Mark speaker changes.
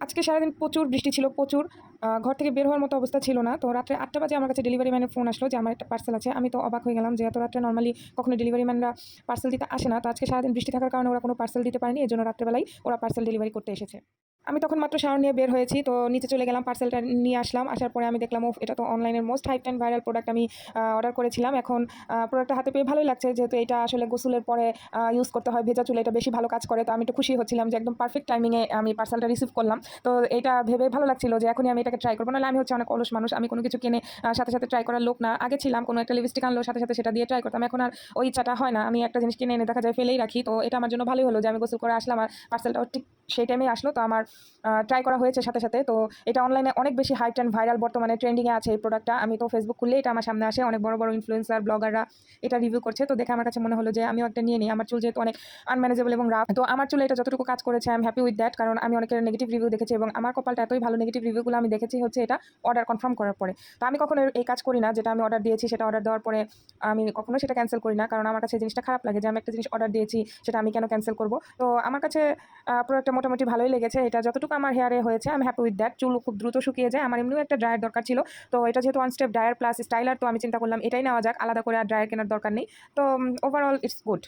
Speaker 1: আজকে সারাদিন প্রচুর বৃষ্টি ছিল, প্রচুর। ঘর থেকে বের হওয়ার মতো অবস্থা ছিল না। তো রাত্রে ৮ঃ০০ বাজে আমার কাছে ডেলিভারি ম্যানের ফোন আসলো যে আমার একটা পার্সেল আছে। আমি তো অবাক হয়ে গেলাম যে এত রাত্রে নরমালি কখনো ডেলিভারি ম্যানরা পার্সেল দিতে আসে না। তো আজকে সারাদিন বৃষ্টি থাকার কারণে ওরা কোনো পার্সেল দিতে পারেনি। এজন্য রাত্রেবেলায় ওরা পার্সেল ডেলিভারি করতে এসেছে। আমি তখন মাত্র শাওয়ার নিয়ে বের হয়েছি। তো নিচে চলে গেলাম, পার্সেলটা নিয়ে আসলাম। আসার পরে আমি দেখলাম ওফ! এটা তো অনলাইনের most hyped and viral product আমি অর্ডার করেছিলাম। এখন প্রোডাক্টটা হাতে পেয়ে ভালোই লাগছে, যেহেতু এটা আসলে গোসলের পরে ইউজ করতে হয়। ভেজা চুলে এটা বেশি ভালো কাজ করে। তো আমি একটু খুশি হচ্ছিলাম যে একদম পারফেক্ট টাইমিংয়ে আমি পার্সেলটা রিসিভ করলাম। তো এটা ভেবে ভালো লাগছিল যে এখনই আমি এটাকে ট্রাই করব। নাহলে আমি হচ্ছে অনেক অলস মানুষ। আমি কোনো কিছু কিনে সাথে, সাথে ট্রাই করার লোক না। আগে ছিলাম, কোনো একটা লিপস্টিক আনলো সাথে, সাথে সেটা দিয়ে ট্রাই করতাম। এখন আর ওই ইচ্ছাটা হয় না। আমি একটা জিনিস কিনে এনে দেখা যায় ফেলেই রাখি। তো এটা আমার জন্য ভালোই হলো যে আমি গোসল করে আসলাম আর পার্সেলটাও ঠিক সেই টাইমেই আসলো। তো আমার ট্রাই করা হয়েছে সাথে, সাথে। তো এটা অনলাইনে অনেক বেশি হাইপড অ্যান্ড ভাইরাল, বর্তমানে ট্রেন্ডিংয়ে আছে এই প্রোডাক্টটা। আমি তো ফেসবুক খুললেই এটা আমার সামনে আসে। অনেক বড়, বড় ইনফ্লুয়েন্সার, ব্লগাররা এটা রিভিউ করছে। তো দেখে আমার কাছে মনে হলো যে আমিও একটা নিয়ে নিই। আমার চুল যেহেতু অনেক আনম্যানেজেবল এবং রাফ। তো আমার চুলে এটা যতটুকু কাজ করেছে I am happy with that. কারণ আমি অনেকের নেগেটিভ রিভিউ দেখেছি এবং আমার কপালটা এতই ভালো, নেগেটিভ রিভিউগুলো আমি দেখেছি হচ্ছে এটা অর্ডার কনফার্ম করার পরে। তো আমি কখনো এই কাজ করি না, যেটা আমি অর্ডার দিয়েছি সেটা অর্ডার দেওয়ার পরে আমি কখনো সেটা ক্যানসেল করি না। কারণ আমার কাছে এই জিনিসটা খারাপ লাগে যে আমি একটা জিনিস অর্ডার দিয়েছি সেটা আমি কেন ক্যানসেল করব। তো আমার কাছে প্রোডাক্টটা মোটামুটি ভালোই লেগেছে। এটা যতটুকু আমার হেয়ারে হয়েছে আমি হ্যাপি উইথ দ্যাট। চুল খুব দ্রুত শুকিয়ে যায়। আমার এমনিও একটা ড্রায়ার দরকার ছিল। তো এটা যেহেতু one step dryer plus styler, তো আমি চিন্তা করলাম এটাই নেওয়া যাক। আলাদা করে আর ড্রায়ার কেনার দরকার নেই। তো ওভারঅল ইটস গুড।